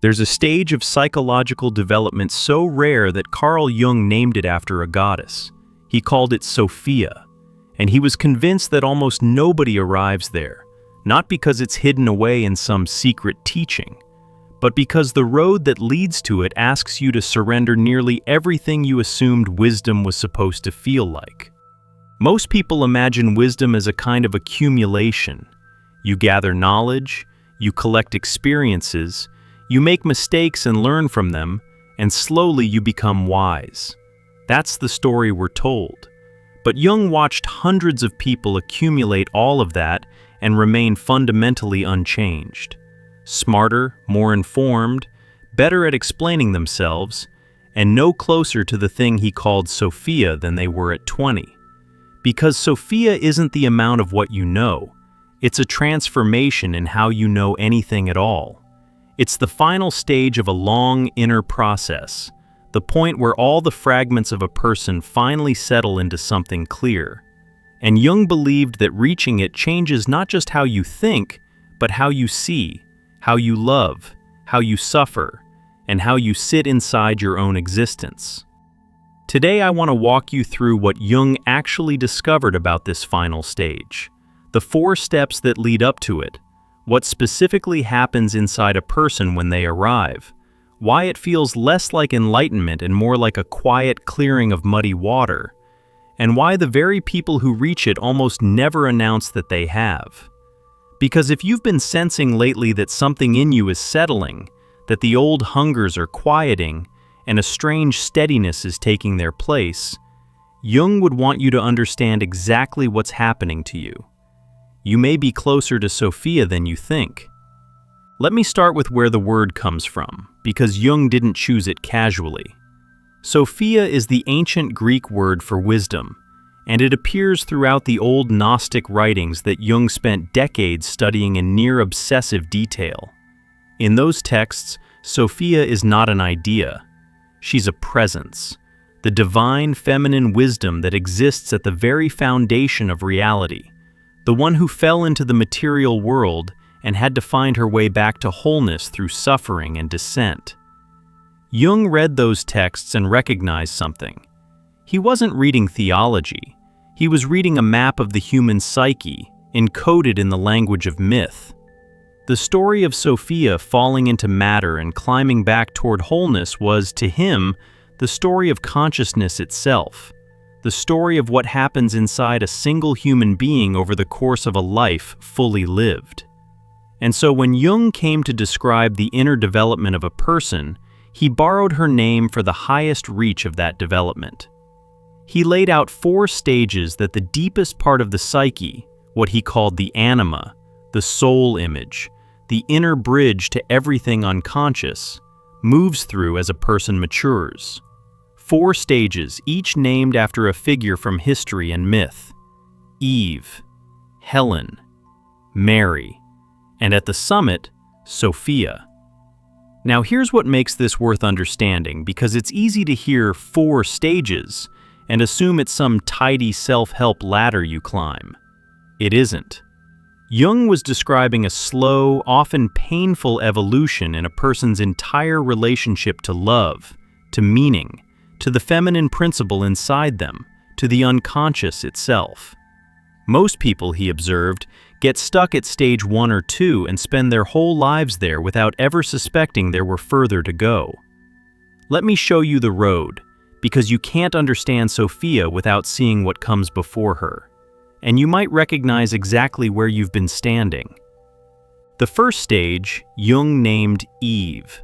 There's a stage of psychological development so rare that Carl Jung named it after a goddess. He called it Sophia, and he was convinced that almost nobody arrives there, not because it's hidden away in some secret teaching, but because the road that leads to it asks you to surrender nearly everything you assumed wisdom was supposed to feel like. Most people imagine wisdom as a kind of accumulation. You gather knowledge, you collect experiences, you make mistakes and learn from them, and slowly you become wise. That's the story we're told. But Jung watched hundreds of people accumulate all of that and remain fundamentally unchanged. Smarter, more informed, better at explaining themselves, and no closer to the thing he called Sophia than they were at 20. Because Sophia isn't the amount of what you know, it's a transformation in how you know anything at all. It's the final stage of a long inner process, the point where all the fragments of a person finally settle into something clear. And Jung believed that reaching it changes not just how you think, but how you see, how you love, how you suffer, and how you sit inside your own existence. Today I want to walk you through what Jung actually discovered about this final stage, the 4 steps that lead up to it, what specifically happens inside a person when they arrive, why it feels less like enlightenment and more like a quiet clearing of muddy water, and why the very people who reach it almost never announce that they have. Because if you've been sensing lately that something in you is settling, that the old hungers are quieting, and a strange steadiness is taking their place, Jung would want you to understand exactly what's happening to you. You may be closer to Sophia than you think. Let me start with where the word comes from, because Jung didn't choose it casually. Sophia is the ancient Greek word for wisdom, and it appears throughout the old Gnostic writings that Jung spent decades studying in near-obsessive detail. In those texts, Sophia is not an idea. She's a presence, the divine feminine wisdom that exists at the very foundation of reality, the one who fell into the material world and had to find her way back to wholeness through suffering and descent. Jung read those texts and recognized something. He wasn't reading theology. He was reading a map of the human psyche, encoded in the language of myth. The story of Sophia falling into matter and climbing back toward wholeness was, to him, the story of consciousness itself, the story of what happens inside a single human being over the course of a life fully lived. And so when Jung came to describe the inner development of a person, he borrowed her name for the highest reach of that development. He laid out 4 stages that the deepest part of the psyche, what he called the anima, the soul image, the inner bridge to everything unconscious, moves through as a person matures. 4 stages, each named after a figure from history and myth: Eve, Helen, Mary, and at the summit, Sophia. Now here's what makes this worth understanding, because it's easy to hear 4 stages and assume it's some tidy self-help ladder you climb. It isn't. Jung was describing a slow, often painful evolution in a person's entire relationship to love, to meaning, to the feminine principle inside them, to the unconscious itself. Most people, he observed, get stuck at stage 1 or 2 and spend their whole lives there without ever suspecting there were further to go. Let me show you the road, because you can't understand Sophia without seeing what comes before her. And you might recognize exactly where you've been standing. The first stage, Jung named Eve.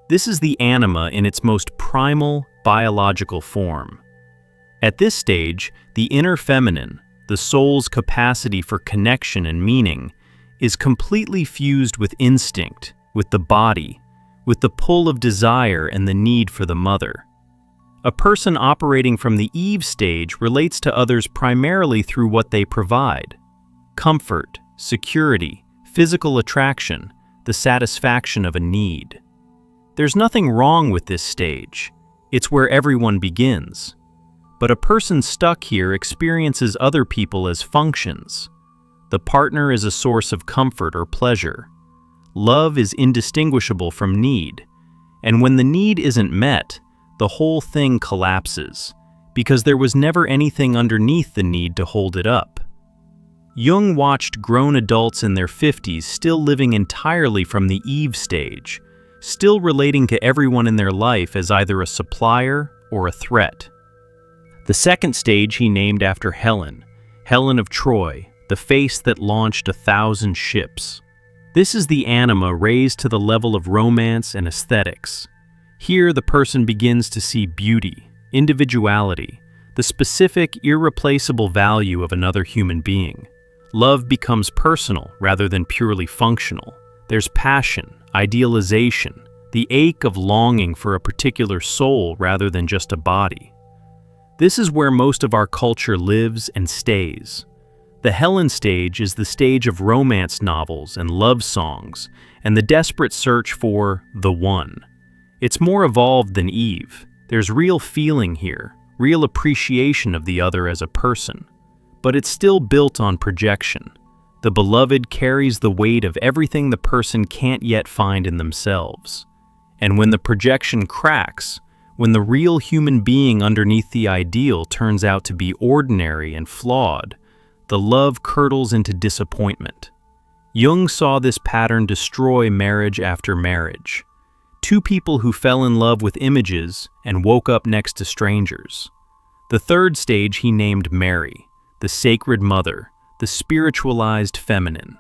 This is the anima in its most primal, biological form. At this stage, the inner feminine, the soul's capacity for connection and meaning, is completely fused with instinct, with the body, with the pull of desire and the need for the mother. A person operating from the Eve stage relates to others primarily through what they provide: comfort, security, physical attraction, the satisfaction of a need. There's nothing wrong with this stage. It's where everyone begins. But a person stuck here experiences other people as functions. The partner is a source of comfort or pleasure. love is indistinguishable from need. And when the need isn't met, the whole thing collapses, because there was never anything underneath the need to hold it up. Jung watched grown adults in their 50s still living entirely from the Eve stage, still relating to everyone in their life as either a supplier or a threat. The second stage he named after Helen, Helen of Troy, the face that launched 1,000 ships. This is the anima raised to the level of romance and aesthetics. Here the person begins to see beauty, individuality, the specific, irreplaceable value of another human being. Love becomes personal rather than purely functional. There's passion, idealization, the ache of longing for a particular soul rather than just a body. This is where most of our culture lives and stays. The Helen stage is the stage of romance novels and love songs and the desperate search for the one. It's more evolved than Eve. There's real feeling here, real appreciation of the other as a person. But it's still built on projection. The beloved carries the weight of everything the person can't yet find in themselves. And when the projection cracks, when the real human being underneath the ideal turns out to be ordinary and flawed, the love curdles into disappointment. Jung saw this pattern destroy marriage after marriage. Two people who fell in love with images and woke up next to strangers. The third stage he named Mary, the sacred mother, the spiritualized feminine.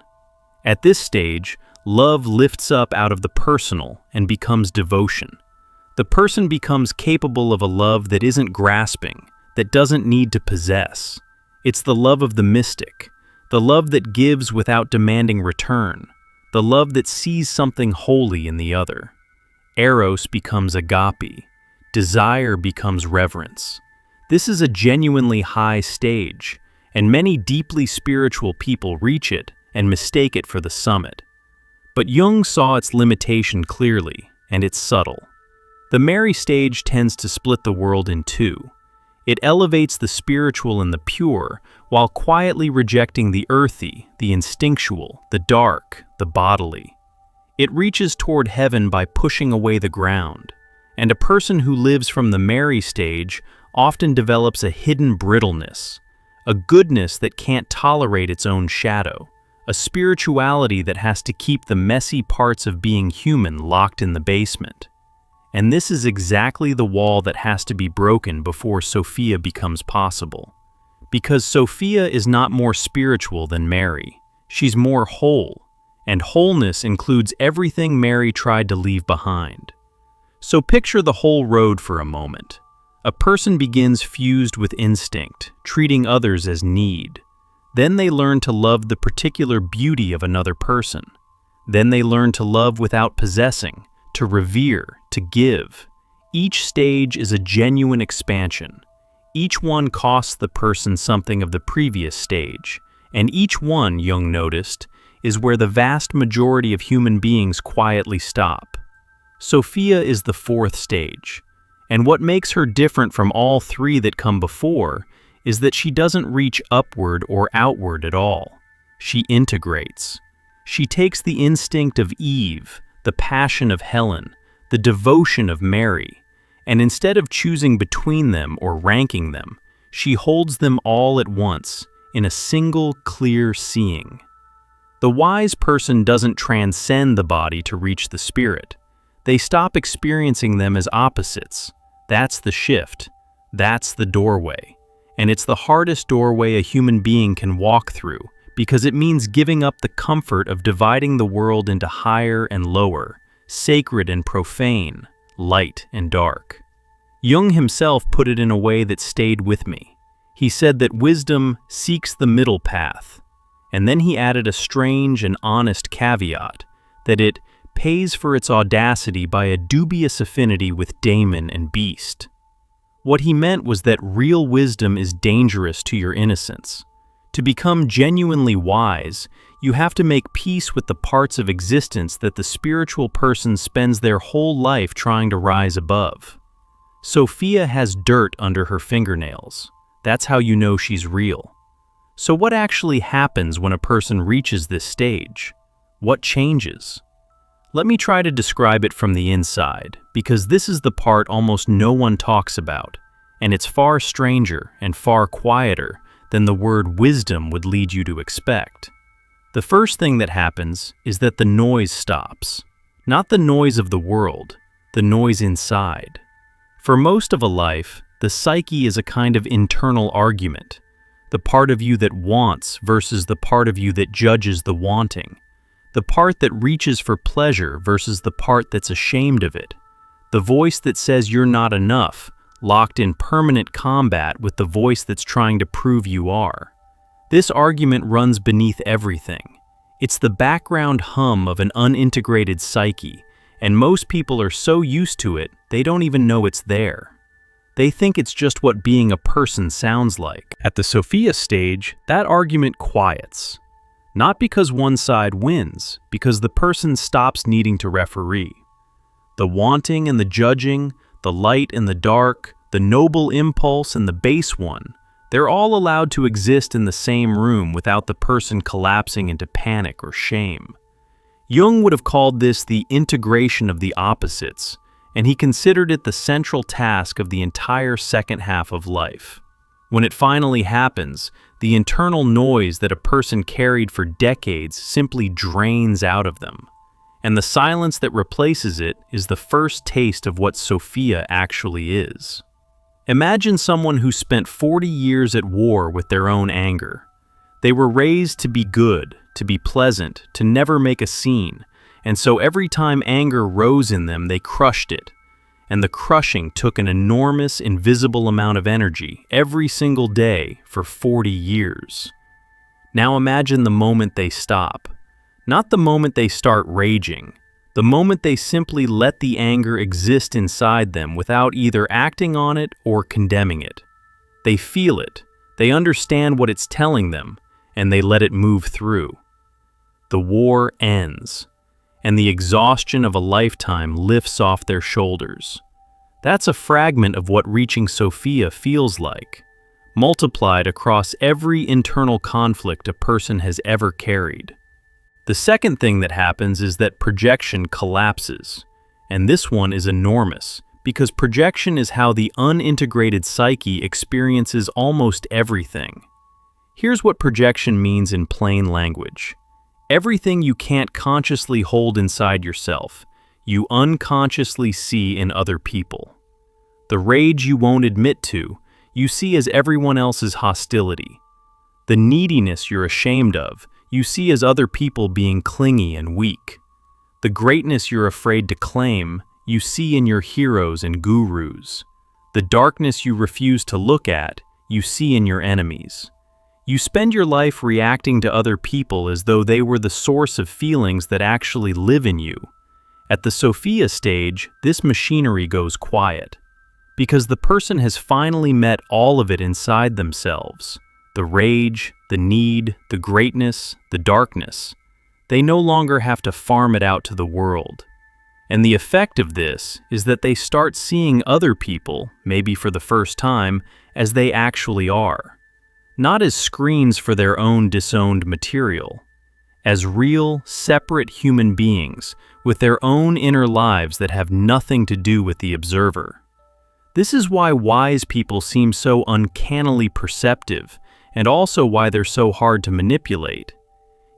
At this stage, love lifts up out of the personal and becomes devotion. The person becomes capable of a love that isn't grasping, that doesn't need to possess. It's the love of the mystic, the love that gives without demanding return, the love that sees something holy in the other. Eros becomes agape, desire becomes reverence. This is a genuinely high stage, and many deeply spiritual people reach it and mistake it for the summit. But Jung saw its limitation clearly, and it's subtle. The Mary stage tends to split the world in two. It elevates the spiritual and the pure, while quietly rejecting the earthy, the instinctual, the dark, the bodily. It reaches toward heaven by pushing away the ground, and a person who lives from the Mary stage often develops a hidden brittleness, a goodness that can't tolerate its own shadow, a spirituality that has to keep the messy parts of being human locked in the basement. And this is exactly the wall that has to be broken before Sophia becomes possible. Because Sophia is not more spiritual than Mary, she's more whole, and wholeness includes everything Mary tried to leave behind. So picture the whole road for a moment. A person begins fused with instinct, treating others as need. Then they learn to love the particular beauty of another person. Then they learn to love without possessing, to revere, to give. Each stage is a genuine expansion. Each one costs the person something of the previous stage, and each one, Jung noticed, is where the vast majority of human beings quietly stop. Sophia is the fourth stage, and what makes her different from all three that come before is that she doesn't reach upward or outward at all. She integrates. She takes the instinct of Eve, the passion of Helen, the devotion of Mary, and instead of choosing between them or ranking them, she holds them all at once in a single clear seeing. The wise person doesn't transcend the body to reach the spirit. They stop experiencing them as opposites. That's the shift. That's the doorway. And it's the hardest doorway a human being can walk through because it means giving up the comfort of dividing the world into higher and lower, sacred and profane, light and dark. Jung himself put it in a way that stayed with me. He said that wisdom seeks the middle path, and then he added a strange and honest caveat that it pays for its audacity by a dubious affinity with daemon and beast. What he meant was that real wisdom is dangerous to your innocence. To become genuinely wise, you have to make peace with the parts of existence that the spiritual person spends their whole life trying to rise above. Sophia has dirt under her fingernails. That's how you know she's real. So what actually happens when a person reaches this stage? What changes? Let me try to describe it from the inside, because this is the part almost no one talks about, and it's far stranger and far quieter than the word wisdom would lead you to expect. The first thing that happens is that the noise stops. Not the noise of the world, the noise inside. For most of a life, the psyche is a kind of internal argument. The part of you that wants versus the part of you that judges the wanting. The part that reaches for pleasure versus the part that's ashamed of it. The voice that says you're not enough, locked in permanent combat with the voice that's trying to prove you are. This argument runs beneath everything. It's the background hum of an unintegrated psyche, and most people are so used to it, they don't even know it's there. They think it's just what being a person sounds like. At the Sophia stage, that argument quiets. Not because one side wins, because the person stops needing to referee. The wanting and the judging, the light and the dark, the noble impulse and the base one, they're all allowed to exist in the same room without the person collapsing into panic or shame. Jung would have called this the integration of the opposites, and he considered it the central task of the entire second half of life. When it finally happens, the internal noise that a person carried for decades simply drains out of them. And the silence that replaces it is the first taste of what Sophia actually is. Imagine someone who spent 40 years at war with their own anger. They were raised to be good, to be pleasant, to never make a scene, and so every time anger rose in them, they crushed it. And the crushing took an enormous, invisible amount of energy every single day for 40 years. Now imagine the moment they stop. Not the moment they start raging, the moment they simply let the anger exist inside them without either acting on it or condemning it. They feel it, they understand what it's telling them, and they let it move through. The war ends, and the exhaustion of a lifetime lifts off their shoulders. That's a fragment of what reaching Sophia feels like, multiplied across every internal conflict a person has ever carried. The second thing that happens is that projection collapses, and this one is enormous, because projection is how the unintegrated psyche experiences almost everything. Here's what projection means in plain language. Everything you can't consciously hold inside yourself, you unconsciously see in other people. The rage you won't admit to, you see as everyone else's hostility. The neediness you're ashamed of, you see as other people being clingy and weak. The greatness you're afraid to claim, you see in your heroes and gurus. The darkness you refuse to look at, you see in your enemies. You spend your life reacting to other people as though they were the source of feelings that actually live in you. At the Sophia stage, this machinery goes quiet, because the person has finally met all of it inside themselves. The rage, the need, the greatness, the darkness. They no longer have to farm it out to the world. And the effect of this is that they start seeing other people, maybe for the first time, as they actually are. Not as screens for their own disowned material. As real, separate human beings with their own inner lives that have nothing to do with the observer. This is why wise people seem so uncannily perceptive, and also why they're so hard to manipulate.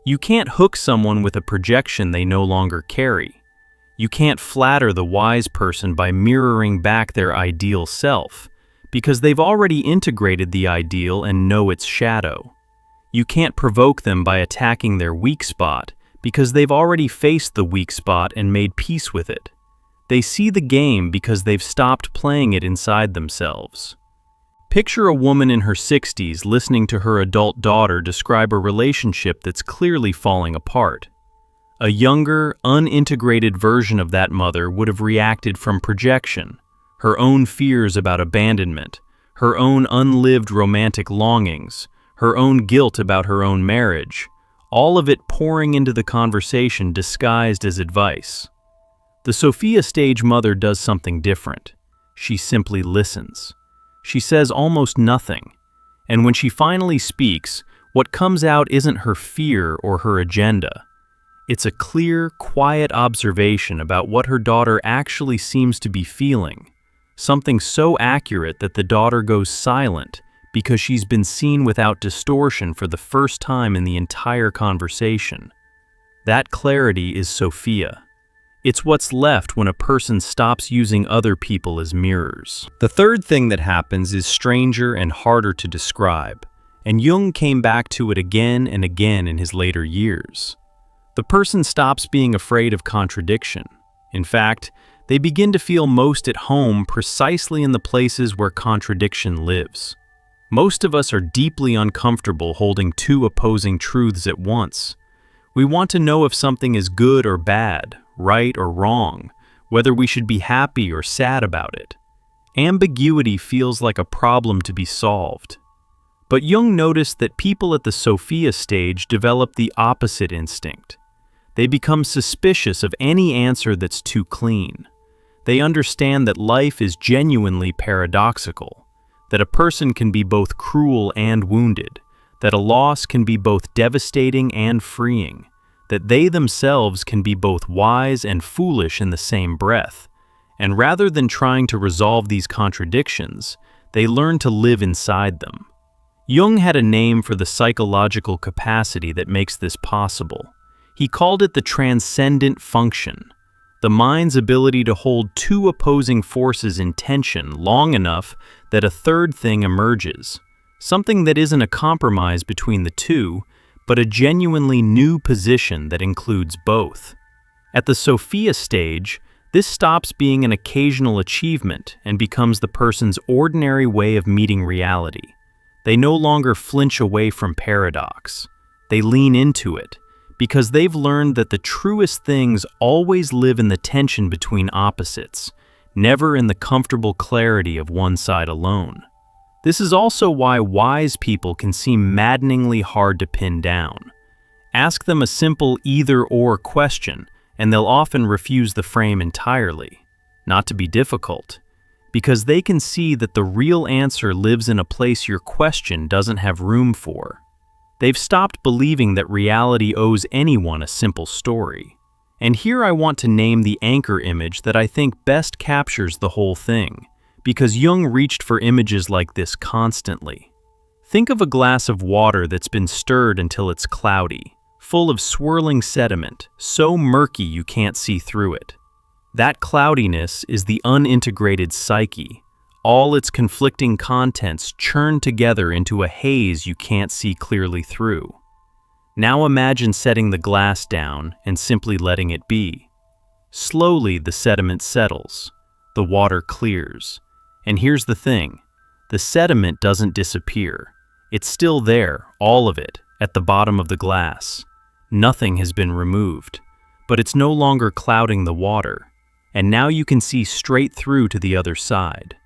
You can't hook someone with a projection they no longer carry. You can't flatter the wise person by mirroring back their ideal self, because they've already integrated the ideal and know its shadow. You can't provoke them by attacking their weak spot, because they've already faced the weak spot and made peace with it. They see the game because they've stopped playing it inside themselves. Picture a woman in her 60s listening to her adult daughter describe a relationship that's clearly falling apart. A younger, unintegrated version of that mother would have reacted from projection, her own fears about abandonment, her own unlived romantic longings, her own guilt about her own marriage, all of it pouring into the conversation disguised as advice. The Sophia stage mother does something different. She simply listens. She says almost nothing, and when she finally speaks, what comes out isn't her fear or her agenda. It's a clear, quiet observation about what her daughter actually seems to be feeling, something so accurate that the daughter goes silent because she's been seen without distortion for the first time in the entire conversation. That clarity is Sophia. It's what's left when a person stops using other people as mirrors. The third thing that happens is stranger and harder to describe, and Jung came back to it again and again in his later years. The person stops being afraid of contradiction. In fact, they begin to feel most at home precisely in the places where contradiction lives. Most of us are deeply uncomfortable holding two opposing truths at once. We want to know if something is good or bad, right or wrong, whether we should be happy or sad about it. Ambiguity feels like a problem to be solved. But Jung noticed that people at the Sophia stage develop the opposite instinct. They become suspicious of any answer that's too clean. They understand that life is genuinely paradoxical, that a person can be both cruel and wounded, that a loss can be both devastating and freeing, that they themselves can be both wise and foolish in the same breath. And rather than trying to resolve these contradictions, they learn to live inside them. Jung had a name for the psychological capacity that makes this possible. He called it the transcendent function, the mind's ability to hold two opposing forces in tension long enough that a third thing emerges, something that isn't a compromise between the two, but a genuinely new position that includes both. At the Sophia stage, this stops being an occasional achievement and becomes the person's ordinary way of meeting reality. They no longer flinch away from paradox. They lean into it, because they've learned that the truest things always live in the tension between opposites, never in the comfortable clarity of one side alone. This is also why wise people can seem maddeningly hard to pin down. Ask them a simple either-or question, and they'll often refuse the frame entirely. Not to be difficult, because they can see that the real answer lives in a place your question doesn't have room for. They've stopped believing that reality owes anyone a simple story. And here I want to name the anchor image that I think best captures the whole thing, because Jung reached for images like this constantly. Think of a glass of water that's been stirred until it's cloudy, full of swirling sediment, so murky you can't see through it. That cloudiness is the unintegrated psyche, all its conflicting contents churned together into a haze you can't see clearly through. Now imagine setting the glass down and simply letting it be. Slowly the sediment settles, the water clears. And here's the thing, the sediment doesn't disappear. It's still there, all of it, at the bottom of the glass. Nothing has been removed, but it's no longer clouding the water. And now you can see straight through to the other side.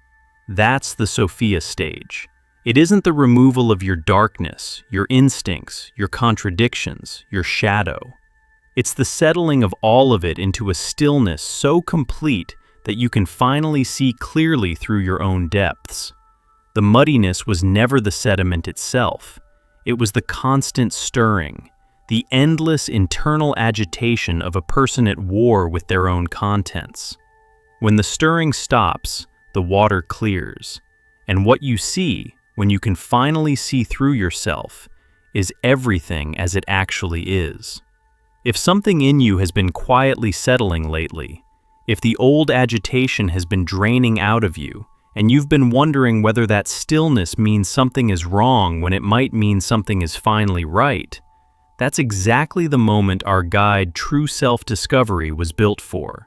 That's the Sophia stage. It isn't the removal of your darkness, your instincts, your contradictions, your shadow. It's the settling of all of it into a stillness so complete that you can finally see clearly through your own depths. The muddiness was never the sediment itself. It was the constant stirring, the endless internal agitation of a person at war with their own contents. When the stirring stops, the water clears, and what you see, when you can finally see through yourself, is everything as it actually is. If something in you has been quietly settling lately, if the old agitation has been draining out of you, and you've been wondering whether that stillness means something is wrong when it might mean something is finally right, that's exactly the moment our guide True Self-Discovery was built for.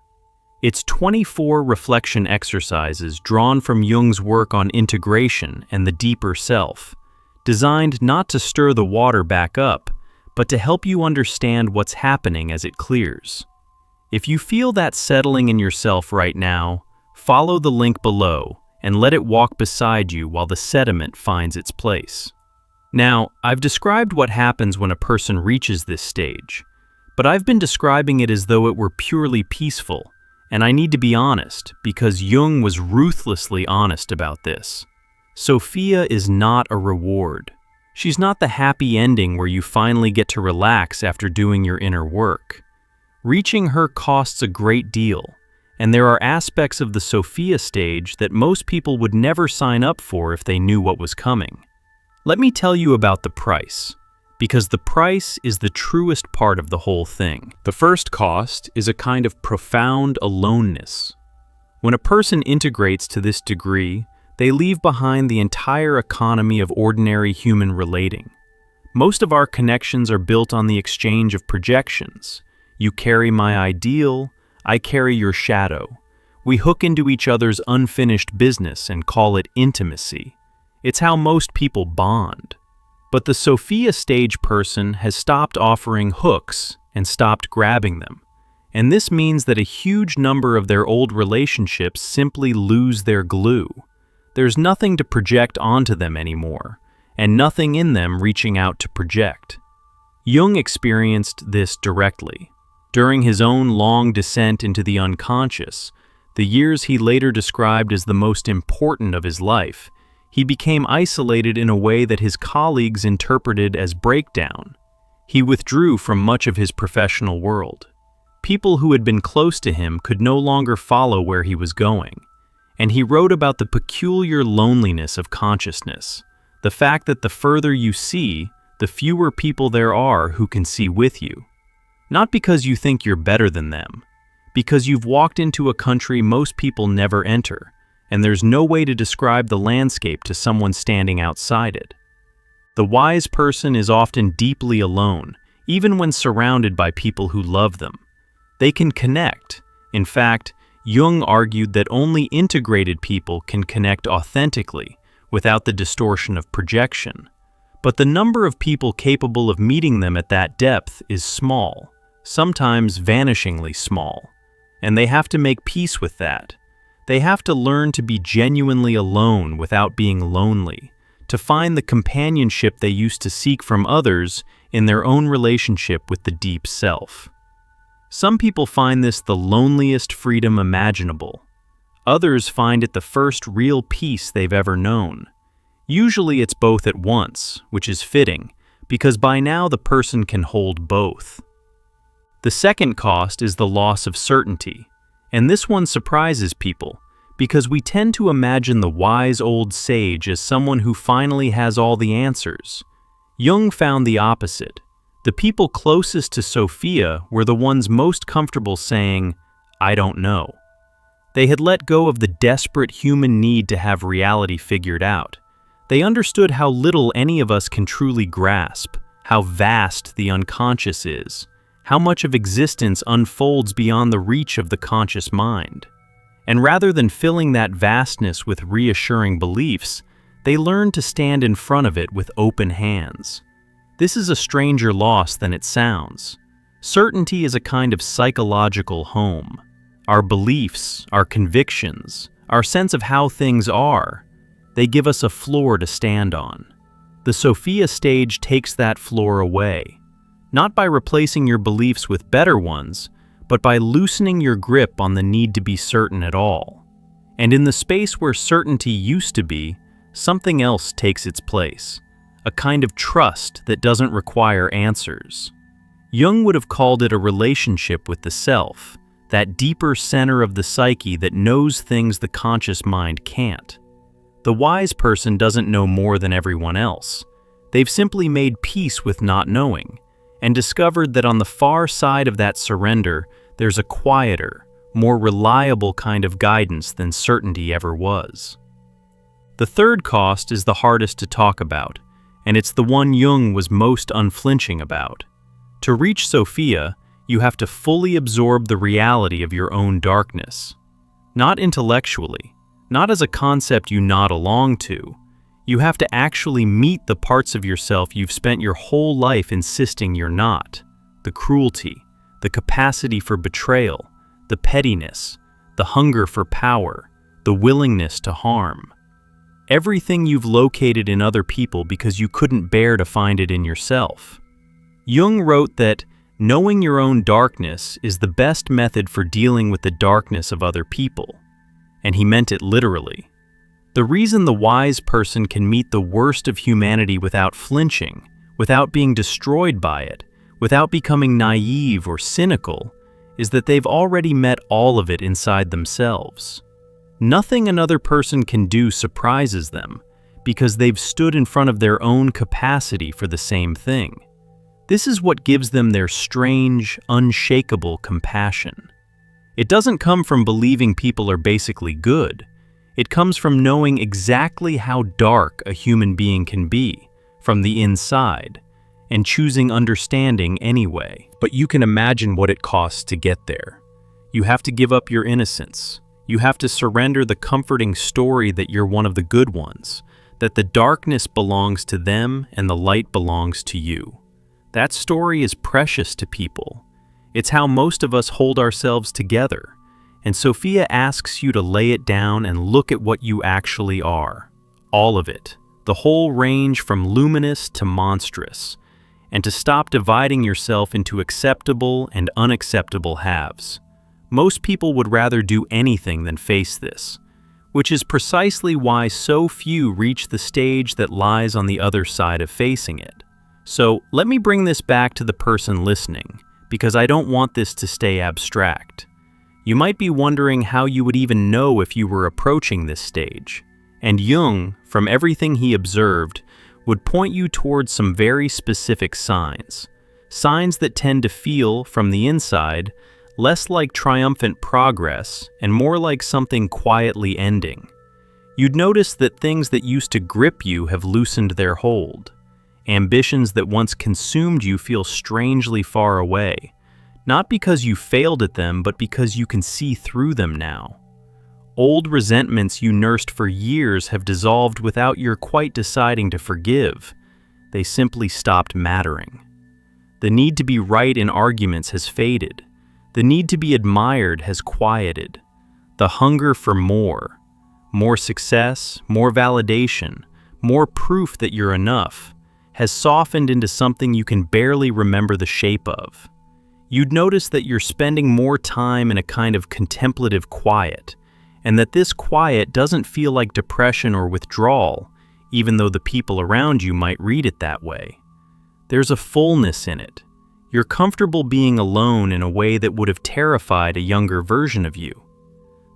It's 24 reflection exercises drawn from Jung's work on integration and the deeper self, designed not to stir the water back up, but to help you understand what's happening as it clears. If you feel that settling in yourself right now, follow the link below and let it walk beside you while the sediment finds its place. Now, I've described what happens when a person reaches this stage, but I've been describing it as though it were purely peaceful. And I need to be honest, because Jung was ruthlessly honest about this. Sophia is not a reward. She's not the happy ending where you finally get to relax after doing your inner work. Reaching her costs a great deal, and there are aspects of the Sophia stage that most people would never sign up for if they knew what was coming. Let me tell you about the price, because the price is the truest part of the whole thing. The first cost is a kind of profound aloneness. When a person integrates to this degree, they leave behind the entire economy of ordinary human relating. Most of our connections are built on the exchange of projections. You carry my ideal, I carry your shadow. We hook into each other's unfinished business and call it intimacy. It's how most people bond. But the Sophia stage person has stopped offering hooks and stopped grabbing them. And this means that a huge number of their old relationships simply lose their glue. There's nothing to project onto them anymore, and nothing in them reaching out to project. Jung experienced this directly. During his own long descent into the unconscious, the years he later described as the most important of his life, he became isolated in a way that his colleagues interpreted as breakdown. He withdrew from much of his professional world. People who had been close to him could no longer follow where he was going, and he wrote about the peculiar loneliness of consciousness, the fact that the further you see, the fewer people there are who can see with you. Not because you think you're better than them, because you've walked into a country most people never enter, and there's no way to describe the landscape to someone standing outside it. The wise person is often deeply alone, even when surrounded by people who love them. They can connect. In fact, Jung argued that only integrated people can connect authentically, without the distortion of projection. But the number of people capable of meeting them at that depth is small, sometimes vanishingly small, and they have to make peace with that. They have to learn to be genuinely alone without being lonely, to find the companionship they used to seek from others in their own relationship with the deep self. Some people find this the loneliest freedom imaginable. Others find it the first real peace they've ever known. Usually it's both at once, which is fitting, because by now the person can hold both. The second cost is the loss of certainty, and this one surprises people, because we tend to imagine the wise old sage as someone who finally has all the answers. Jung found the opposite. The people closest to Sophia were the ones most comfortable saying, "I don't know." They had let go of the desperate human need to have reality figured out. They understood how little any of us can truly grasp, how vast the unconscious is, how much of existence unfolds beyond the reach of the conscious mind. And rather than filling that vastness with reassuring beliefs, they learned to stand in front of it with open hands. This is a stranger loss than it sounds. Certainty is a kind of psychological home. Our beliefs, our convictions, our sense of how things are, they give us a floor to stand on. The Sophia stage takes that floor away, not by replacing your beliefs with better ones, but by loosening your grip on the need to be certain at all. And in the space where certainty used to be, something else takes its place, a kind of trust that doesn't require answers. Jung would have called it a relationship with the self, that deeper center of the psyche that knows things the conscious mind can't. The wise person doesn't know more than everyone else. They've simply made peace with not knowing, and discovered that on the far side of that surrender, there's a quieter, more reliable kind of guidance than certainty ever was. The third cost is the hardest to talk about, and it's the one Jung was most unflinching about. To reach Sophia, you have to fully absorb the reality of your own darkness. Not intellectually, not as a concept you nod along to. You have to actually meet the parts of yourself you've spent your whole life insisting you're not. The cruelty, the capacity for betrayal, the pettiness, the hunger for power, the willingness to harm. Everything you've located in other people because you couldn't bear to find it in yourself. Jung wrote that knowing your own darkness is the best method for dealing with the darkness of other people. And he meant it literally. The reason the wise person can meet the worst of humanity without flinching, without being destroyed by it, without becoming naive or cynical, is that they've already met all of it inside themselves. Nothing another person can do surprises them, because they've stood in front of their own capacity for the same thing. This is what gives them their strange, unshakable compassion. It doesn't come from believing people are basically good. It comes from knowing exactly how dark a human being can be, from the inside, and choosing understanding anyway. But you can imagine what it costs to get there. You have to give up your innocence. You have to surrender the comforting story that you're one of the good ones, that the darkness belongs to them and the light belongs to you. That story is precious to people. It's how most of us hold ourselves together. And Sophia asks you to lay it down and look at what you actually are. All of it. The whole range from luminous to monstrous. And to stop dividing yourself into acceptable and unacceptable halves. Most people would rather do anything than face this, which is precisely why so few reach the stage that lies on the other side of facing it. So let me bring this back to the person listening, because I don't want this to stay abstract. You might be wondering how you would even know if you were approaching this stage. And Jung, from everything he observed, would point you towards some very specific signs. Signs that tend to feel, from the inside, less like triumphant progress and more like something quietly ending. You'd notice that things that used to grip you have loosened their hold. Ambitions that once consumed you feel strangely far away, not because you failed at them, but because you can see through them now. Old resentments you nursed for years have dissolved without your quite deciding to forgive. They simply stopped mattering. The need to be right in arguments has faded. The need to be admired has quieted. The hunger for more success, more validation, more proof that you're enough, has softened into something you can barely remember the shape of. You'd notice that you're spending more time in a kind of contemplative quiet, and that this quiet doesn't feel like depression or withdrawal, even though the people around you might read it that way. There's a fullness in it. You're comfortable being alone in a way that would have terrified a younger version of you.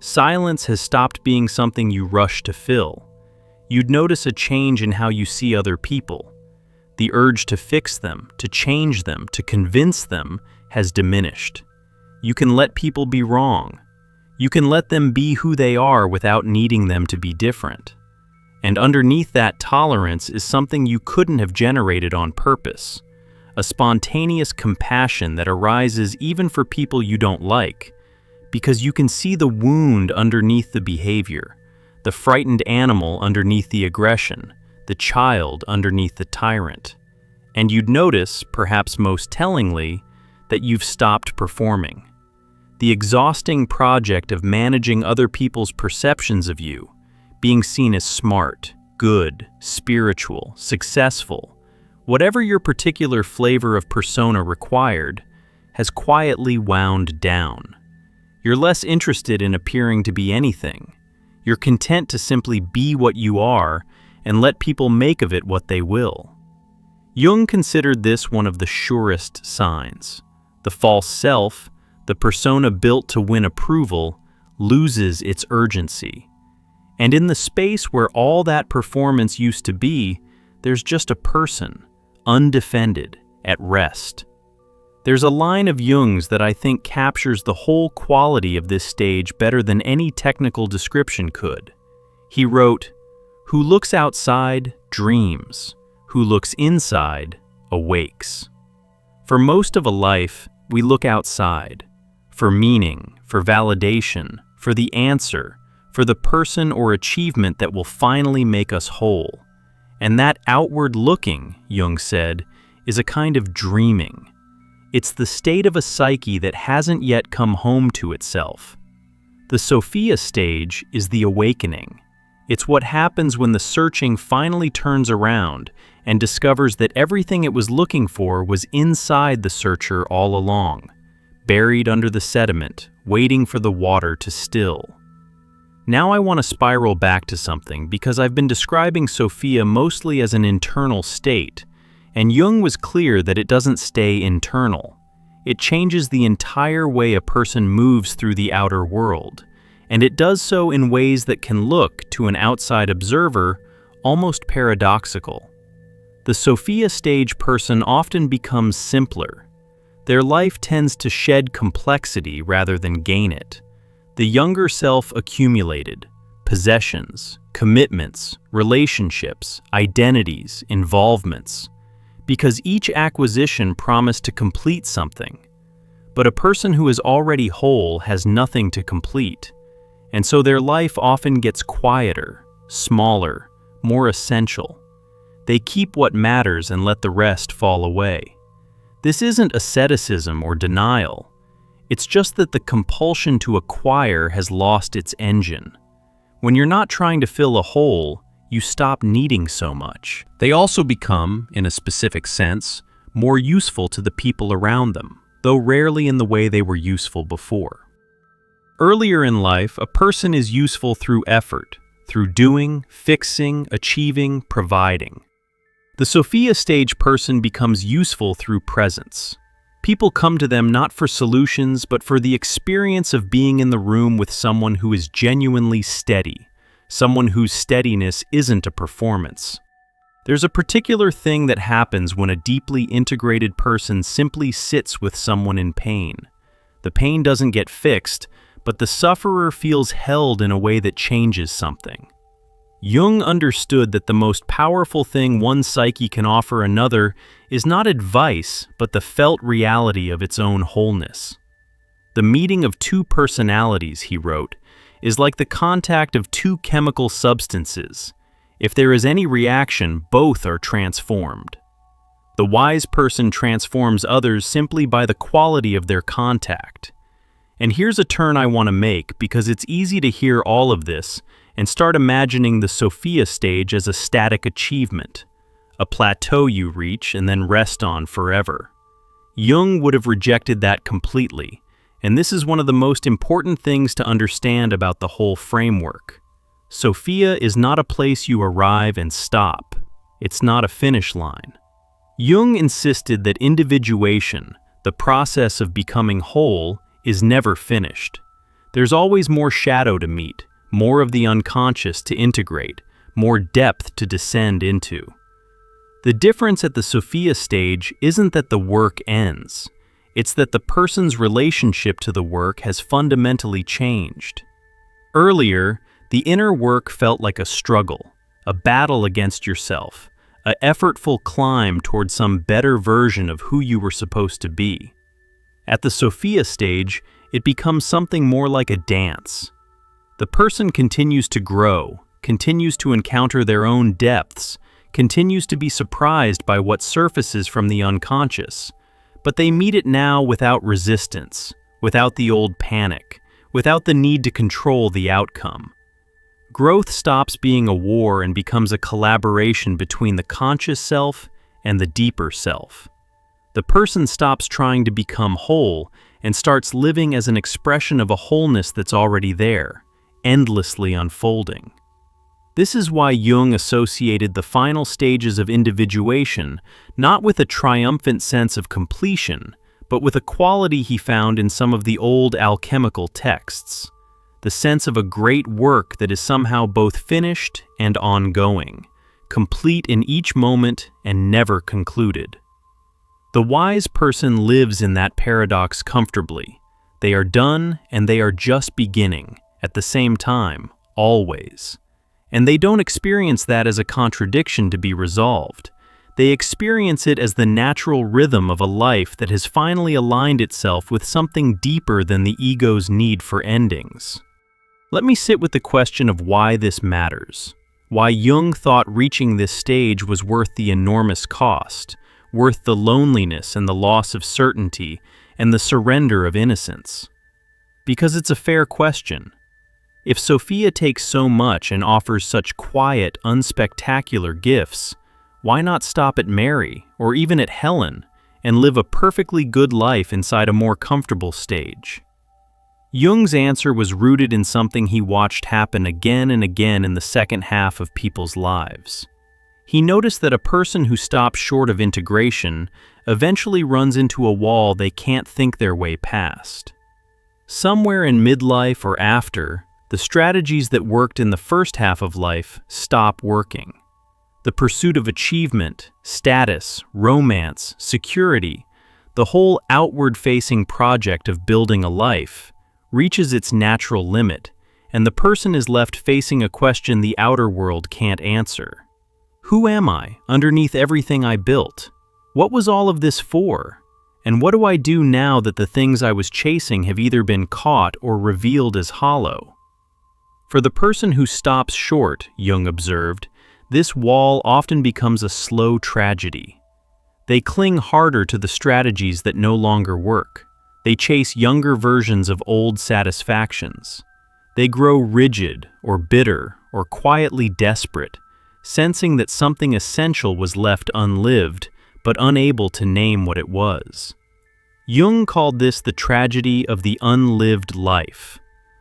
Silence has stopped being something you rush to fill. You'd notice a change in how you see other people. The urge to fix them, to change them, to convince them has diminished. You can let people be wrong. You can let them be who they are without needing them to be different. And underneath that tolerance is something you couldn't have generated on purpose. A spontaneous compassion that arises even for people you don't like, because you can see the wound underneath the behavior, the frightened animal underneath the aggression, the child underneath the tyrant. And you'd notice, perhaps most tellingly, that you've stopped performing. The exhausting project of managing other people's perceptions of you, being seen as smart, good, spiritual, successful, whatever your particular flavor of persona required, has quietly wound down. You're less interested in appearing to be anything. You're content to simply be what you are and let people make of it what they will. Jung considered this one of the surest signs. The false self, the persona built to win approval, loses its urgency. And in the space where all that performance used to be, there's just a person, undefended, at rest. There's a line of Jung's that I think captures the whole quality of this stage better than any technical description could. He wrote, "Who looks outside dreams, who looks inside awakes." For most of a life, we look outside, for meaning, for validation, for the answer, for the person or achievement that will finally make us whole. And that outward looking, Jung said, is a kind of dreaming. It's the state of a psyche that hasn't yet come home to itself. The Sophia stage is the awakening. It's what happens when the searching finally turns around and discovers that everything it was looking for was inside the searcher all along, buried under the sediment, waiting for the water to still. Now I want to spiral back to something because I've been describing Sophia mostly as an internal state, and Jung was clear that it doesn't stay internal. it changes the entire way a person moves through the outer world, and it does so in ways that can look, to an outside observer, almost paradoxical. The Sophia stage person often becomes simpler. Their life tends to shed complexity rather than gain it. The younger self accumulated possessions, commitments, relationships, identities, involvements, because each acquisition promised to complete something. But a person who is already whole has nothing to complete, and so their life often gets quieter, smaller, more essential. They keep what matters and let the rest fall away. This isn't asceticism or denial. It's just that the compulsion to acquire has lost its engine. When you're not trying to fill a hole, you stop needing so much. They also become, in a specific sense, more useful to the people around them, though rarely in the way they were useful before. Earlier in life, a person is useful through effort, through doing, fixing, achieving, providing. The Sophia stage person becomes useful through presence. People come to them not for solutions, but for the experience of being in the room with someone who is genuinely steady, someone whose steadiness isn't a performance. There's a particular thing that happens when a deeply integrated person simply sits with someone in pain. The pain doesn't get fixed, but the sufferer feels held in a way that changes something. Jung understood that the most powerful thing one psyche can offer another is not advice, but the felt reality of its own wholeness. The meeting of two personalities, he wrote, is like the contact of two chemical substances. If there is any reaction, both are transformed. The wise person transforms others simply by the quality of their contact. And here's a turn I want to make, because it's easy to hear all of this and start imagining the Sophia stage as a static achievement, a plateau you reach and then rest on forever. Jung would have rejected that completely, and this is one of the most important things to understand about the whole framework. Sophia is not a place you arrive and stop. It's not a finish line. Jung insisted that individuation, the process of becoming whole, is never finished. There's always more shadow to meet, more of the unconscious to integrate, more depth to descend into. The difference at the Sophia stage isn't that the work ends. It's that the person's relationship to the work has fundamentally changed. Earlier, the inner work felt like a struggle, a battle against yourself, an effortful climb toward some better version of who you were supposed to be. At the Sophia stage, it becomes something more like a dance. The person continues to grow, continues to encounter their own depths, continues to be surprised by what surfaces from the unconscious, but they meet it now without resistance, without the old panic, without the need to control the outcome. Growth stops being a war and becomes a collaboration between the conscious self and the deeper self. The person stops trying to become whole and starts living as an expression of a wholeness that's already there, endlessly unfolding. This is why Jung associated the final stages of individuation not with a triumphant sense of completion, but with a quality he found in some of the old alchemical texts, the sense of a great work that is somehow both finished and ongoing, complete in each moment and never concluded. The wise person lives in that paradox comfortably. They are done and they are just beginning, at the same time, always. And they don't experience that as a contradiction to be resolved. They experience it as the natural rhythm of a life that has finally aligned itself with something deeper than the ego's need for endings. Let me sit with the question of why this matters. Why Jung thought reaching this stage was worth the enormous cost, worth the loneliness and the loss of certainty and the surrender of innocence. Because it's a fair question. If Sophia takes so much and offers such quiet, unspectacular gifts, why not stop at Mary or even at Helen and live a perfectly good life inside a more comfortable stage? Jung's answer was rooted in something he watched happen again and again in the second half of people's lives. He noticed that a person who stops short of integration, eventually runs into a wall they can't think their way past. Somewhere in midlife or after, the strategies that worked in the first half of life stop working. The pursuit of achievement, status, romance, security, the whole outward-facing project of building a life, reaches its natural limit, and the person is left facing a question the outer world can't answer. Who am I underneath everything I built? What was all of this for? And what do I do now that the things I was chasing have either been caught or revealed as hollow? For the person who stops short, Jung observed, this wall often becomes a slow tragedy. They cling harder to the strategies that no longer work. They chase younger versions of old satisfactions. They grow rigid or bitter or quietly desperate, sensing that something essential was left unlived, but unable to name what it was. Jung called this the tragedy of the unlived life,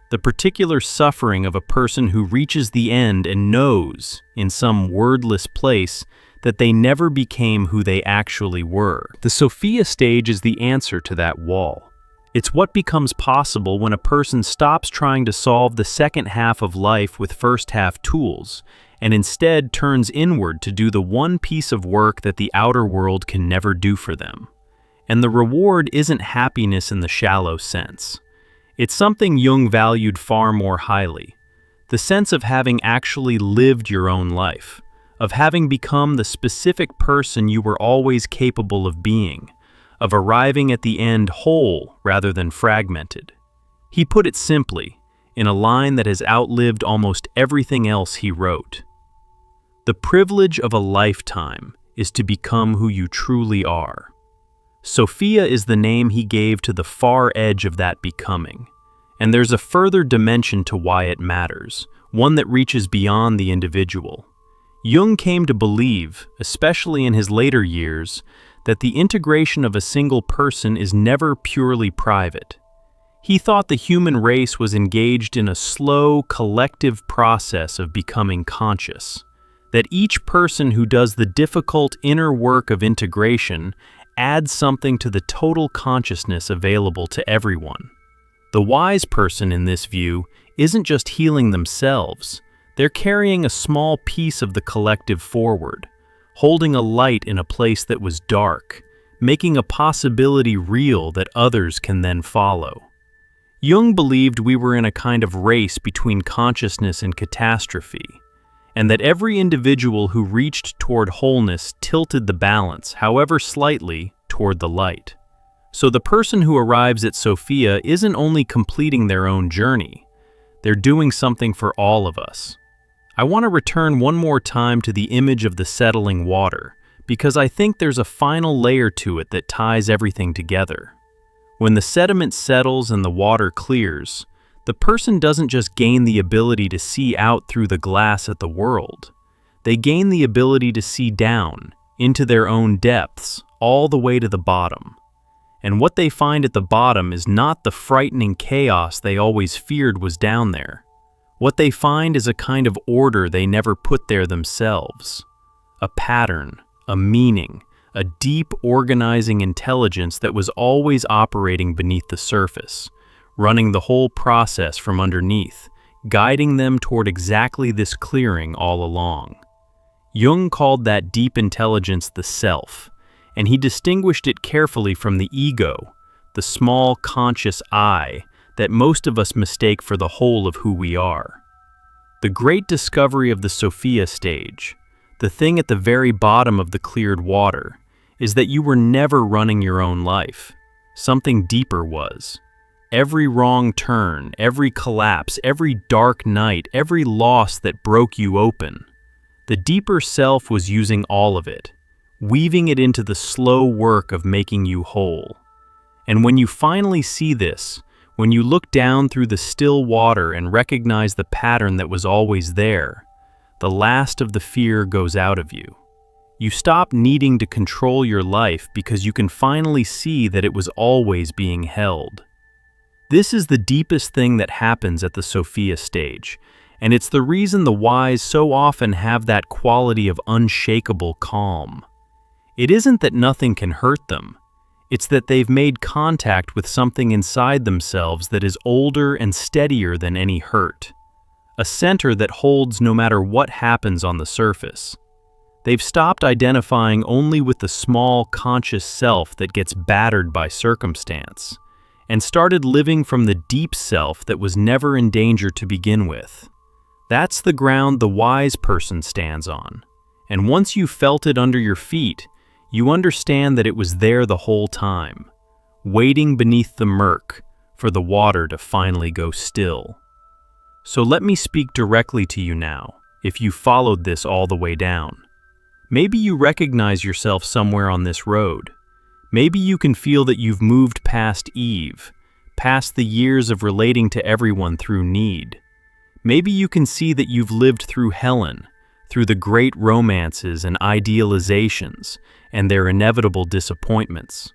the particular suffering of a person who reaches the end and knows, in some wordless place, that they never became who they actually were. The Sophia stage is the answer to that wall. It's what becomes possible when a person stops trying to solve the second half of life with first half tools, and instead turns inward to do the one piece of work that the outer world can never do for them. And the reward isn't happiness in the shallow sense. It's something Jung valued far more highly, the sense of having actually lived your own life, of having become the specific person you were always capable of being, of arriving at the end whole rather than fragmented. He put it simply, in a line that has outlived almost everything else he wrote. The privilege of a lifetime is to become who you truly are. Sophia is the name he gave to the far edge of that becoming. And there's a further dimension to why it matters, one that reaches beyond the individual. Jung came to believe, especially in his later years, that the integration of a single person is never purely private. He thought the human race was engaged in a slow, collective process of becoming conscious, that each person who does the difficult inner work of integration adds something to the total consciousness available to everyone. The wise person in this view isn't just healing themselves, they're carrying a small piece of the collective forward, holding a light in a place that was dark, making a possibility real that others can then follow. Jung believed we were in a kind of race between consciousness and catastrophe, and that every individual who reached toward wholeness tilted the balance, however slightly, toward the light. So the person who arrives at Sophia isn't only completing their own journey, they're doing something for all of us. I want to return one more time to the image of the settling water, because I think there's a final layer to it that ties everything together. When the sediment settles and the water clears, the person doesn't just gain the ability to see out through the glass at the world. They gain the ability to see down, into their own depths, all the way to the bottom. And what they find at the bottom is not the frightening chaos they always feared was down there. What they find is a kind of order they never put there themselves. A pattern, a meaning, a deep organizing intelligence that was always operating beneath the surface, running the whole process from underneath, guiding them toward exactly this clearing all along. Jung called that deep intelligence the self, and he distinguished it carefully from the ego, the small conscious I that most of us mistake for the whole of who we are. The great discovery of the Sophia stage, the thing at the very bottom of the cleared water, is that you were never running your own life. Something deeper was. Every wrong turn, every collapse, every dark night, every loss that broke you open. The deeper self was using all of it, weaving it into the slow work of making you whole. And when you finally see this, when you look down through the still water and recognize the pattern that was always there, the last of the fear goes out of you. You stop needing to control your life because you can finally see that it was always being held. This is the deepest thing that happens at the Sophia stage, and it's the reason the wise so often have that quality of unshakable calm. It isn't that nothing can hurt them. It's that they've made contact with something inside themselves that is older and steadier than any hurt. A center that holds no matter what happens on the surface. They've stopped identifying only with the small, conscious self that gets battered by circumstance, and started living from the deep self that was never in danger to begin with. That's the ground the wise person stands on, and once you felt it under your feet, you understand that it was there the whole time, waiting beneath the murk for the water to finally go still. So let me speak directly to you now, if you followed this all the way down. Maybe you recognize yourself somewhere on this road. Maybe you can feel that you've moved past Eve, past the years of relating to everyone through need. Maybe you can see that you've lived through Helen, through the great romances and idealizations and their inevitable disappointments.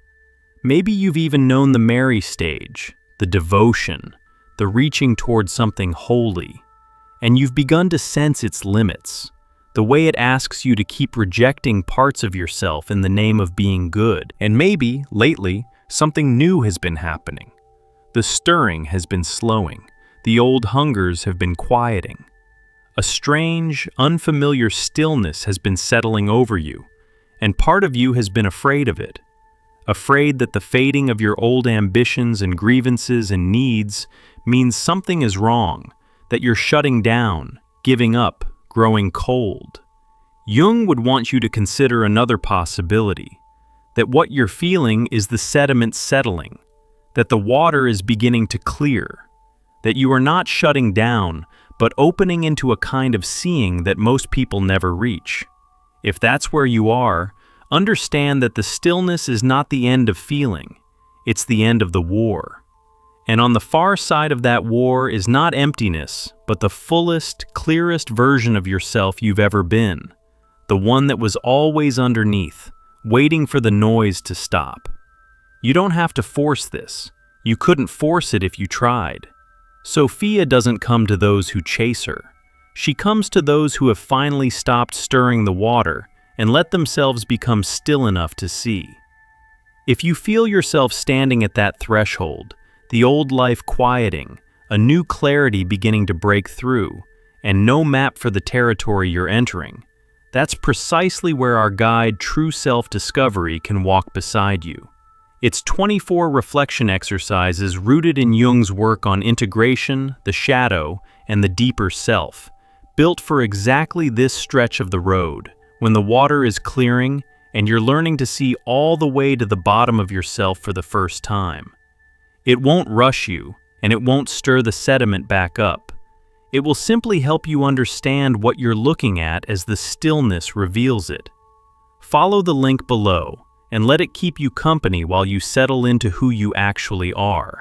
Maybe you've even known the Mary stage, the devotion, the reaching towards something holy, and you've begun to sense its limits, the way it asks you to keep rejecting parts of yourself in the name of being good. And maybe, lately, something new has been happening. The stirring has been slowing. The old hungers have been quieting. A strange, unfamiliar stillness has been settling over you, and part of you has been afraid of it. Afraid that the fading of your old ambitions and grievances and needs means something is wrong, that you're shutting down, giving up, growing cold. Jung would want you to consider another possibility, that what you're feeling is the sediment settling, that the water is beginning to clear, that you are not shutting down, but opening into a kind of seeing that most people never reach. If that's where you are, understand that the stillness is not the end of feeling, it's the end of the war. And on the far side of that war is not emptiness, but the fullest, clearest version of yourself you've ever been, the one that was always underneath, waiting for the noise to stop. You don't have to force this. You couldn't force it if you tried. Sophia doesn't come to those who chase her. She comes to those who have finally stopped stirring the water and let themselves become still enough to see. If you feel yourself standing at that threshold, the old life quieting, a new clarity beginning to break through, and no map for the territory you're entering, that's precisely where our guide True Self-Discovery can walk beside you. It's 24 reflection exercises rooted in Jung's work on integration, the shadow, and the deeper self, built for exactly this stretch of the road, when the water is clearing and you're learning to see all the way to the bottom of yourself for the first time. It won't rush you, and it won't stir the sediment back up. It will simply help you understand what you're looking at as the stillness reveals it. Follow the link below, and let it keep you company while you settle into who you actually are.